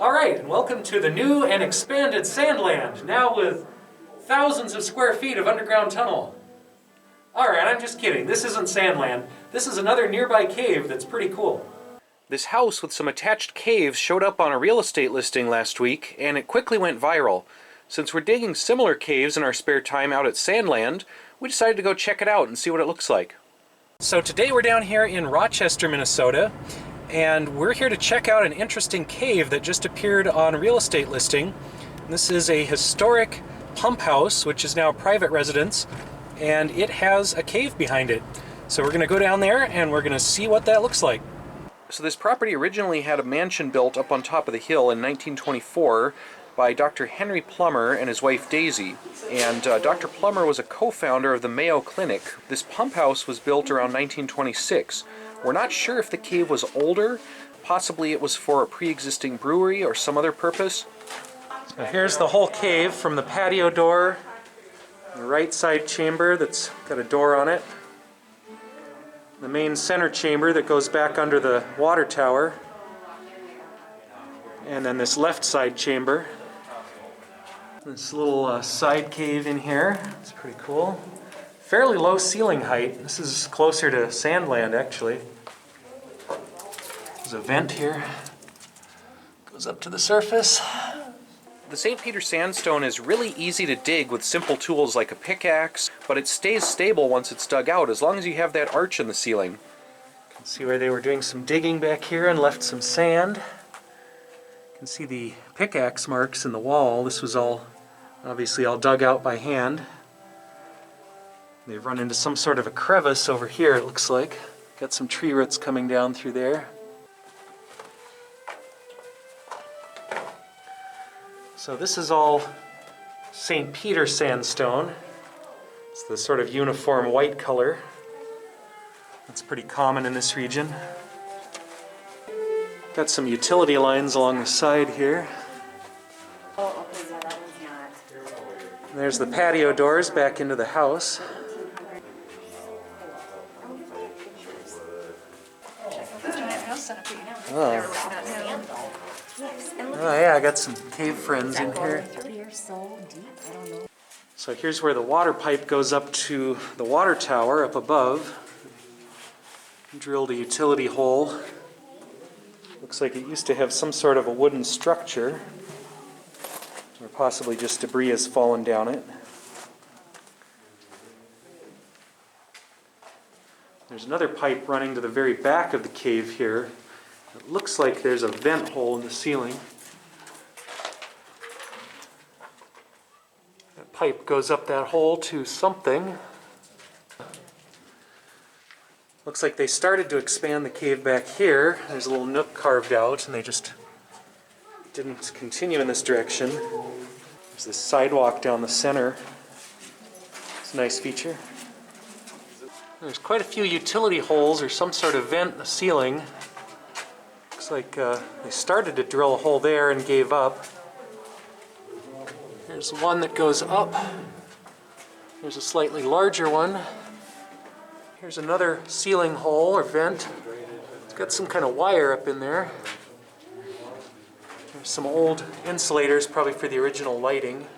Alright, and welcome to the new and expanded Sandland, now with thousands of square feet of underground tunnel. Alright, I'm just kidding. This isn't Sandland. This is another nearby cave that's pretty cool. This house with some attached caves showed up on a real estate listing last week, and it quickly went viral. Since we're digging similar caves in our spare time out at Sandland, we decided to go check it out and see what it looks like. So today we're down here in Rochester, Minnesota, and we're here to check out an interesting cave that just appeared on a real estate listing. This is a historic pump house, which is now a private residence, and it has a cave behind it. So we're going to go down there and we're going to see what that looks like. So this property originally had a mansion built up on top of the hill in 1924 by Dr. Henry Plummer and his wife Daisy. And Dr. Plummer was a co-founder of the Mayo Clinic. This pump house was built around 1926. We're not sure if the cave was older. Possibly it was for a pre-existing brewery or some other purpose. So here's the whole cave from the patio door, the right side chamber that's got a door on it, the main center chamber that goes back under the water tower, and then this left side chamber. This little side cave in here. It's pretty cool. Fairly low ceiling height. This is closer to Sandland, actually. There's a vent here. Goes up to the surface. The St. Peter sandstone is really easy to dig with simple tools like a pickaxe, but it stays stable once it's dug out as long as you have that arch in the ceiling. You can see where they were doing some digging back here and left some sand. You can see the pickaxe marks in the wall. This was obviously all dug out by hand. They've run into some sort of a crevice over here, it looks like. Got some tree roots coming down through there. So this is all St. Peter sandstone. It's the sort of uniform white color. That's pretty common in this region. Got some utility lines along the side here. Oh, okay, yeah, that one's not. And there's the patio doors back into the house. Oh yeah, I got some cave friends in here. So here's where the water pipe goes up to the water tower up above. Drilled a utility hole. Looks like it used to have some sort of a wooden structure, or possibly just debris has fallen down it. There's another pipe running to the very back of the cave here. It looks like there's a vent hole in the ceiling. That pipe goes up that hole to something. Looks like they started to expand the cave back here. There's a little nook carved out and they just didn't continue in this direction. There's this sidewalk down the center. It's a nice feature. There's quite a few utility holes or some sort of vent in the ceiling. Looks like they started to drill a hole there and gave up. There's one that goes up. There's a slightly larger one. Here's another ceiling hole or vent. It's got some kind of wire up in there. There's some old insulators, probably for the original lighting.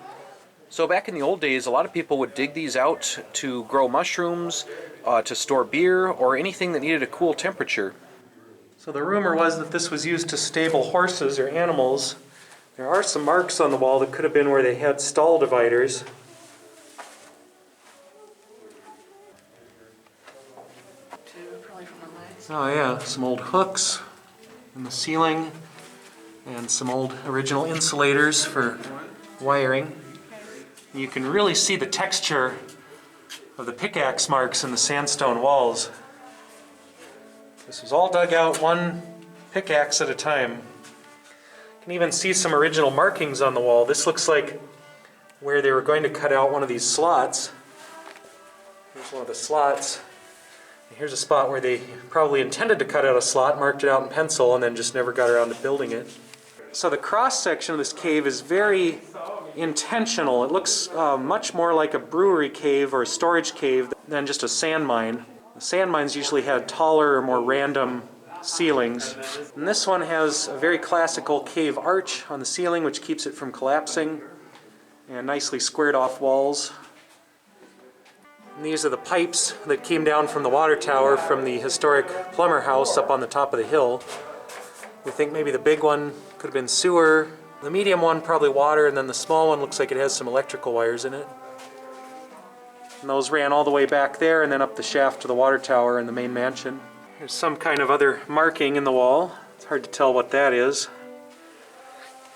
So back in the old days, a lot of people would dig these out to grow mushrooms, to store beer, or anything that needed a cool temperature. So the rumor was that this was used to stable horses or animals. There are some marks on the wall that could have been where they had stall dividers. Oh yeah, some old hooks in the ceiling and some old original insulators for wiring. You can really see the texture of the pickaxe marks in the sandstone walls. This was all dug out one pickaxe at a time. You can even see some original markings on the wall. This looks like where they were going to cut out one of these slots. Here's one of the slots. And here's a spot where they probably intended to cut out a slot, marked it out in pencil, and then just never got around to building it. So the cross section of this cave is very intentional. It looks much more like a brewery cave or a storage cave than just a sand mine. The sand mines usually had taller or more random ceilings. And this one has a very classical cave arch on the ceiling, which keeps it from collapsing, and nicely squared off walls. And these are the pipes that came down from the water tower from the historic plumber house up on the top of the hill. We think maybe the big one could have been sewer, the medium one probably water, and then the small one looks like it has some electrical wires in it. And those ran all the way back there and then up the shaft to the water tower in the main mansion. There's some kind of other marking in the wall. It's hard to tell what that is.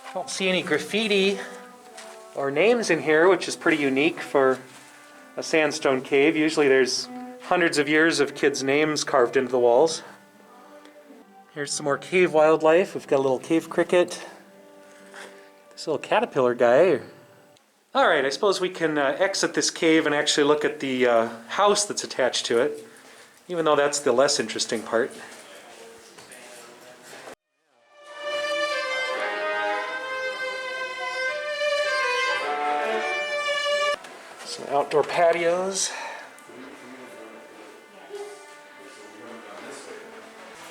I don't see any graffiti or names in here, which is pretty unique for a sandstone cave. Usually there's hundreds of years of kids' names carved into the walls. Here's some more cave wildlife. We've got a little cave cricket. This little caterpillar guy. Alright, I suppose we can exit this cave and actually look at the house that's attached to it, even though that's the less interesting part. Some outdoor patios.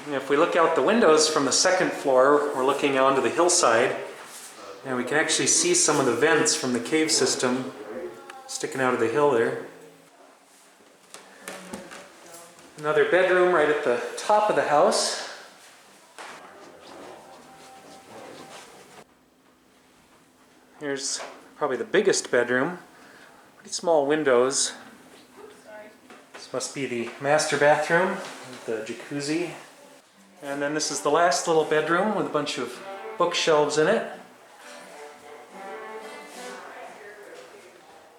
And if we look out the windows from the second floor, we're looking onto the hillside. And we can actually see some of the vents from the cave system sticking out of the hill there. Another bedroom right at the top of the house. Here's probably the biggest bedroom. Pretty small windows. This must be the master bathroom with the jacuzzi. And then this is the last little bedroom with a bunch of bookshelves in it.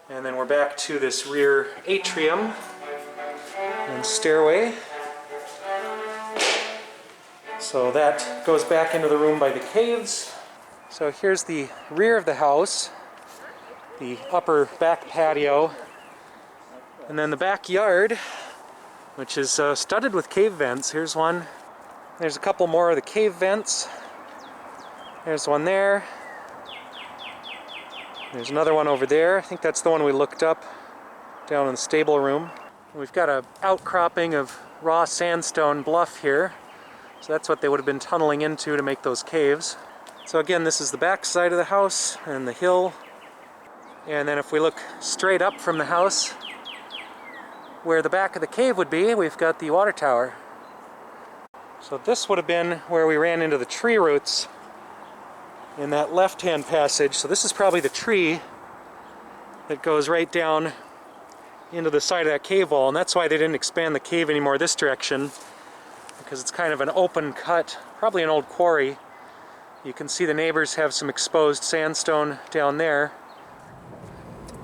And then we're back to this rear atrium and stairway. So that goes back into the room by the caves. So here's the rear of the house, the upper back patio, and then the backyard, which is studded with cave vents. Here's one. There's a couple more of the cave vents. There's one there. There's another one over there. I think that's the one we looked up down in the stable room. We've got an outcropping of raw sandstone bluff here. So that's what they would have been tunneling into to make those caves. So again, this is the back side of the house and the hill. And then if we look straight up from the house, where the back of the cave would be, we've got the water tower. So this would have been where we ran into the tree roots in that left-hand passage. So this is probably the tree that goes right down into the side of that cave wall, and that's why they didn't expand the cave anymore this direction, because it's kind of an open cut, probably an old quarry. You can see the neighbors have some exposed sandstone down there.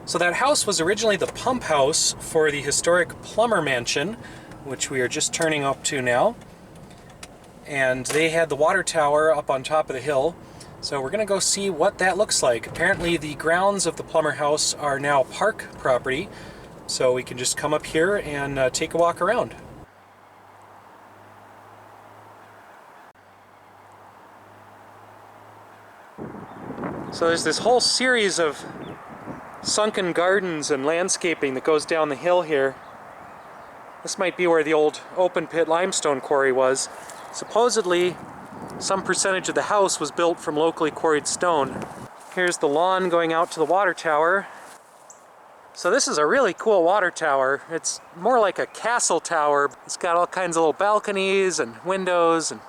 So that house was originally the pump house for the historic plumber mansion, which we are just turning up to now. And they had the water tower up on top of the hill. So we're going to go see what that looks like. Apparently the grounds of the plumber house are now park property, so we can just come up here and take a walk around. So there's this whole series of sunken gardens and landscaping that goes down the hill here. This might be where the old open pit limestone quarry was. Supposedly, some percentage of the house was built from locally quarried stone. Here's the lawn going out to the water tower. So this is a really cool water tower. It's more like a castle tower. It's got all kinds of little balconies and windows, and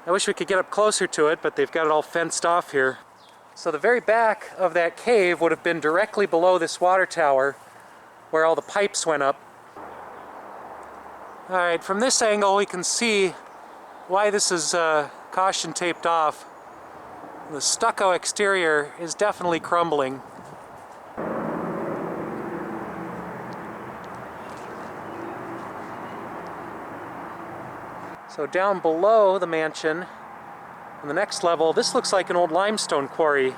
I wish we could get up closer to it, but they've got it all fenced off here. So the very back of that cave would have been directly below this water tower where all the pipes went up. Alright, from this angle we can see why this is caution taped off. The stucco exterior is definitely crumbling. So down below the mansion, on the next level, this looks like an old limestone quarry.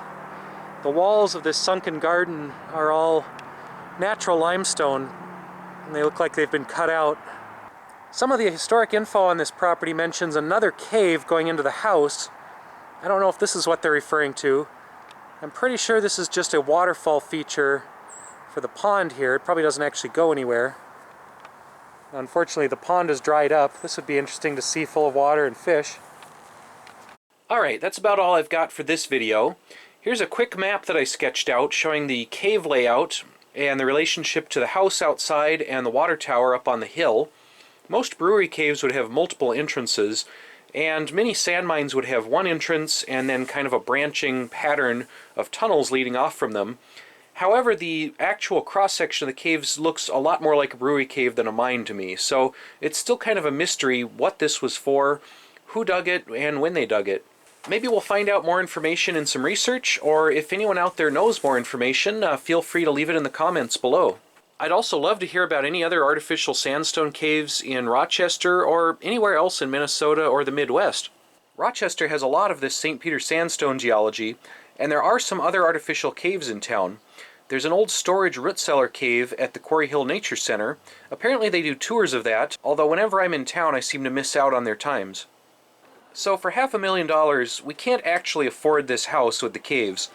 The walls of this sunken garden are all natural limestone, and they look like they've been cut out. Some of the historic info on this property mentions another cave going into the house. I don't know if this is what they're referring to. I'm pretty sure this is just a waterfall feature for the pond here. It probably doesn't actually go anywhere. Unfortunately, the pond is dried up. This would be interesting to see, full of water and fish. Alright, that's about all I've got for this video. Here's a quick map that I sketched out showing the cave layout and the relationship to the house outside and the water tower up on the hill. Most brewery caves would have multiple entrances, and many sand mines would have one entrance and then kind of a branching pattern of tunnels leading off from them. However, the actual cross-section of the caves looks a lot more like a brewery cave than a mine to me, so it's still kind of a mystery what this was for, who dug it, and when they dug it. Maybe we'll find out more information in some research, or if anyone out there knows more information, feel free to leave it in the comments below. I'd also love to hear about any other artificial sandstone caves in Rochester or anywhere else in Minnesota or the Midwest. Rochester has a lot of this St. Peter sandstone geology, and there are some other artificial caves in town. There's an old storage root cellar cave at the Quarry Hill Nature Center. Apparently they do tours of that, although whenever I'm in town I seem to miss out on their times. So for $500,000, we can't actually afford this house with the caves.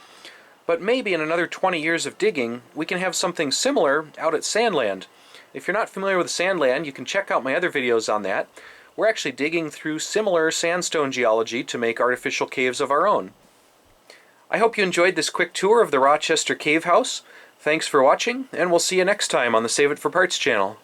But maybe in another 20 years of digging, we can have something similar out at Sandland. If you're not familiar with Sandland, you can check out my other videos on that. We're actually digging through similar sandstone geology to make artificial caves of our own. I hope you enjoyed this quick tour of the Rochester Cave House. Thanks for watching, and we'll see you next time on the Save It for Parts channel.